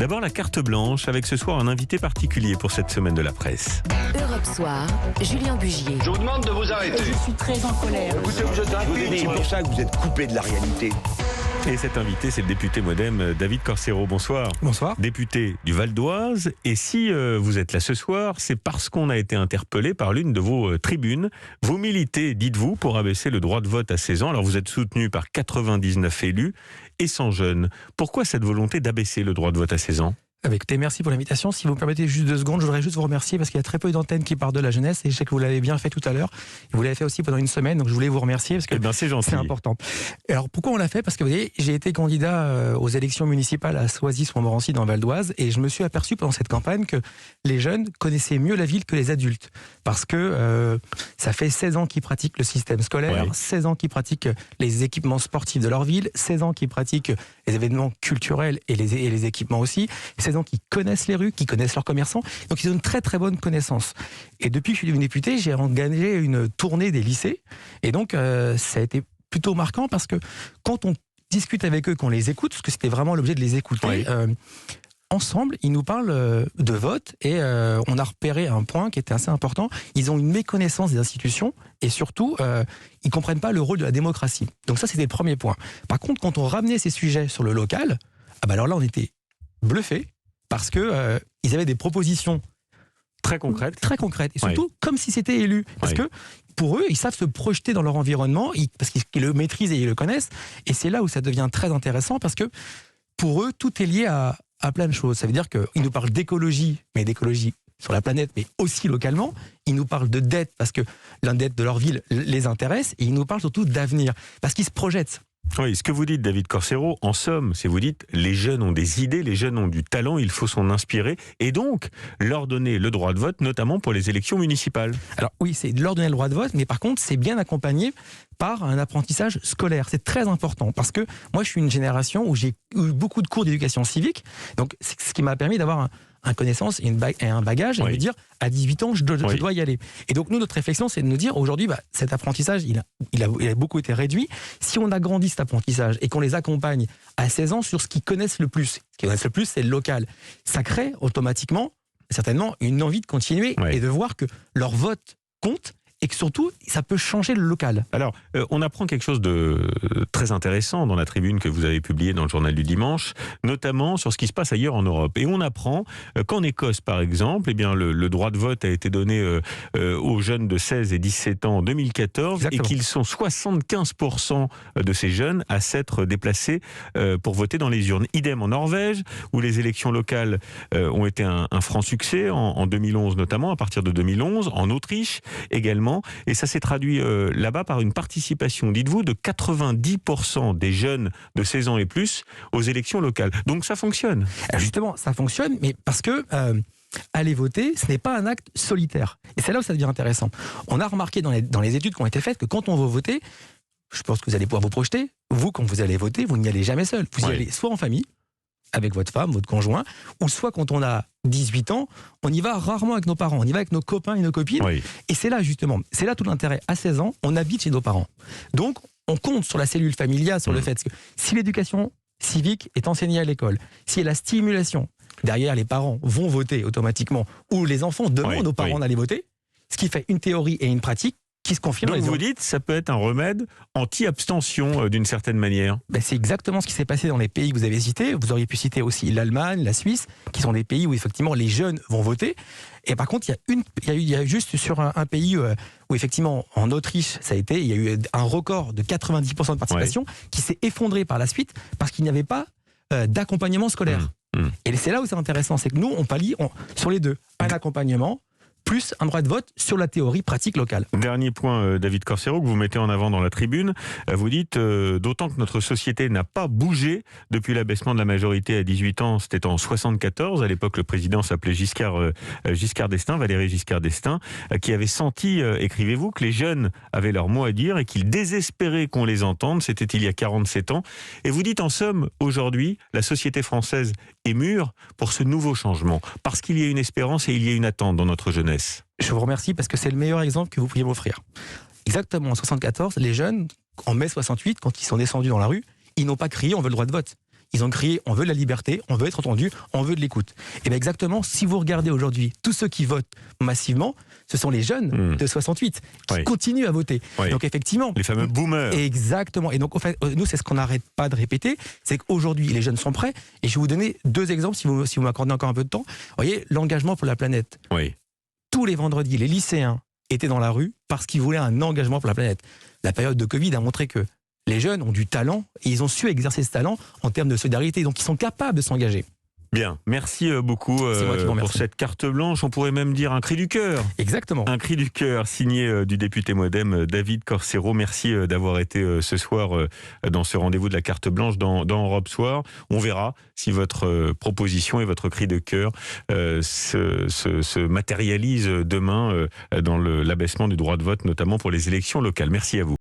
D'abord la carte blanche avec ce soir un invité particulier pour cette semaine de la presse. Europe Soir, Julien Bugier. Je vous demande de vous arrêter. Je suis très en colère. Écoutez, vous êtes un C'est pour ça que vous êtes coupé de la réalité. Et cet invité, c'est le député MoDem David Corseiro. Bonsoir. Bonsoir. Député du Val d'Oise. Et si vous êtes là ce soir, c'est parce qu'on a été interpellé par l'une de vos tribunes. Vous militez, dites-vous, pour abaisser le droit de vote à 16 ans. Alors vous êtes soutenu par 99 élus et 100 jeunes. Pourquoi cette volonté d'abaisser le droit de vote à 16 ans ? Écoutez, merci pour l'invitation. Si vous me permettez juste 2 secondes, je voudrais juste vous remercier parce qu'il y a très peu d'antennes qui parlent de la jeunesse et je sais que vous l'avez bien fait tout à l'heure. Vous l'avez fait aussi pendant une semaine, donc je voulais vous remercier parce que c'est gentil. C'est important. Alors pourquoi on l'a fait ? Parce que vous voyez, j'ai été candidat aux élections municipales à Soisy-Montmorency dans le Val d'Oise et je me suis aperçu pendant cette campagne que les jeunes connaissaient mieux la ville que les adultes. Parce que ça fait 16 ans qu'ils pratiquent le système scolaire, 16 ans qu'ils pratiquent les équipements sportifs de leur ville, 16 ans qu'ils pratiquent les événements culturels et les équipements aussi, 16 ans qu'ils connaissent les rues, qui connaissent leurs commerçants, donc ils ont une très très bonne connaissance. Et depuis que je suis devenu député, j'ai engagé une tournée des lycées, et donc ça a été plutôt marquant parce que quand on discute avec eux, qu'on les écoute, parce que c'était vraiment l'objet de les écouter, ensemble, ils nous parlent de vote, et on a repéré un point qui était assez important, ils ont une méconnaissance des institutions, et surtout, ils ne comprennent pas le rôle de la démocratie. Donc ça, c'était le premier point. Par contre, quand on ramenait ces sujets sur le local, alors là, on était bluffés, parce que ils avaient des propositions très concrètes, et surtout comme si c'était élu, parce que pour eux, ils savent se projeter dans leur environnement, parce qu'ils le maîtrisent et ils le connaissent, et c'est là où ça devient très intéressant, parce que pour eux, tout est lié à plein de choses. Ça veut dire qu'ils nous parlent d'écologie, mais d'écologie sur la planète, mais aussi localement. Ils nous parlent de dette, parce que la dette de leur ville les intéresse, et ils nous parlent surtout d'avenir, parce qu'ils se projettent. Oui, ce que vous dites, David Corseiro, en somme, c'est vous dites, les jeunes ont des idées, les jeunes ont du talent, il faut s'en inspirer, et donc leur donner le droit de vote, notamment pour les élections municipales. Alors oui, c'est de leur donner le droit de vote, mais par contre, c'est bien accompagné par un apprentissage scolaire. C'est très important, parce que moi, je suis une génération où j'ai eu beaucoup de cours d'éducation civique, donc c'est ce qui m'a permis d'avoir un connaissance et un bagage, et de me dire, à 18 ans, je dois y aller. Et donc, nous, notre réflexion, c'est de nous dire, aujourd'hui, cet apprentissage, il a beaucoup été réduit. Si on agrandit cet apprentissage et qu'on les accompagne à 16 ans sur ce qu'ils connaissent le plus, ce qu'ils connaissent le plus, c'est le local, ça crée automatiquement, certainement, une envie de continuer et de voir que leur vote compte, et que surtout, ça peut changer le local. Alors, on apprend quelque chose de très intéressant dans la tribune que vous avez publiée dans le journal du dimanche, notamment sur ce qui se passe ailleurs en Europe. Et on apprend qu'en Écosse, par exemple, eh bien, le droit de vote a été donné aux jeunes de 16 et 17 ans en 2014, Exactement. et qu'ils sont 75% de ces jeunes à s'être déplacés pour voter dans les urnes. Idem en Norvège, où les élections locales ont été un franc succès, en 2011 notamment, à partir de 2011, en Autriche également. Et ça s'est traduit là-bas par une participation, dites-vous, de 90% des jeunes de 16 ans et plus aux élections locales. Donc ça fonctionne. Justement, ça fonctionne, mais parce que aller voter, ce n'est pas un acte solitaire. Et c'est là où ça devient intéressant. On a remarqué dans les études qui ont été faites que quand on va voter, je pense que vous allez pouvoir vous projeter, vous, quand vous allez voter, vous n'y allez jamais seul. Vous y allez soit en famille, avec votre femme, votre conjoint, ou soit quand on a 18 ans, on y va rarement avec nos parents, on y va avec nos copains et nos copines, et c'est là justement, c'est là tout l'intérêt. À 16 ans, on habite chez nos parents. Donc, on compte sur la cellule familiale, sur le fait que si l'éducation civique est enseignée à l'école, s'il y a la stimulation, derrière les parents vont voter automatiquement, ou les enfants demandent aux parents d'aller voter, ce qui fait une théorie et une pratique qui se confirment. Donc vous dites, ça peut être un remède anti-abstention d'une certaine manière. C'est exactement ce qui s'est passé dans les pays que vous avez cités. Vous auriez pu citer aussi l'Allemagne, la Suisse, qui sont des pays où effectivement les jeunes vont voter. Et par contre, il y a juste sur un pays où effectivement en Autriche, il y a eu un record de 90% de participation qui s'est effondré par la suite parce qu'il n'y avait pas d'accompagnement scolaire. Et c'est là où c'est intéressant, c'est que nous, on pallie sur les deux, un accompagnement plus un droit de vote sur la théorie pratique locale. Dernier point, David Corseiro, que vous mettez en avant dans la tribune. Vous dites, d'autant que notre société n'a pas bougé depuis l'abaissement de la majorité à 18 ans, c'était en 74. À l'époque, le président s'appelait Giscard d'Estaing, Valéry Giscard d'Estaing, qui avait senti, écrivez-vous, que les jeunes avaient leur mot à dire et qu'ils désespéraient qu'on les entende. C'était il y a 47 ans. Et vous dites, en somme, aujourd'hui, la société française est mûre pour ce nouveau changement, parce qu'il y a une espérance et il y a une attente dans notre jeunesse. Je vous remercie parce que c'est le meilleur exemple que vous pourriez m'offrir. Exactement, en 74, les jeunes, en mai 68, quand ils sont descendus dans la rue, ils n'ont pas crié « on veut le droit de vote ». ils ont crié « on veut de la liberté, on veut être entendu, on veut de l'écoute ». Et bien exactement, si vous regardez aujourd'hui, tous ceux qui votent massivement, ce sont les jeunes de 68 qui continuent à voter. Donc effectivement... Les fameux boomers. Exactement. Et donc, en fait, nous, c'est ce qu'on n'arrête pas de répéter, c'est qu'aujourd'hui, les jeunes sont prêts. Et je vais vous donner 2 exemples, si vous m'accordez encore un peu de temps. Vous voyez, l'engagement pour la planète. Oui. Tous les vendredis, les lycéens étaient dans la rue parce qu'ils voulaient un engagement pour la planète. La période de Covid a montré que les jeunes ont du talent et ils ont su exercer ce talent en termes de solidarité. Donc, ils sont capables de s'engager. Bien, merci beaucoup pour cette carte blanche. On pourrait même dire un cri du cœur. Exactement. Un cri du cœur signé du député Modem David Corcero. Merci d'avoir été ce soir dans ce rendez-vous de la carte blanche dans Europe Soir. On verra si votre proposition et votre cri de cœur se matérialisent demain dans l'abaissement du droit de vote, notamment pour les élections locales. Merci à vous.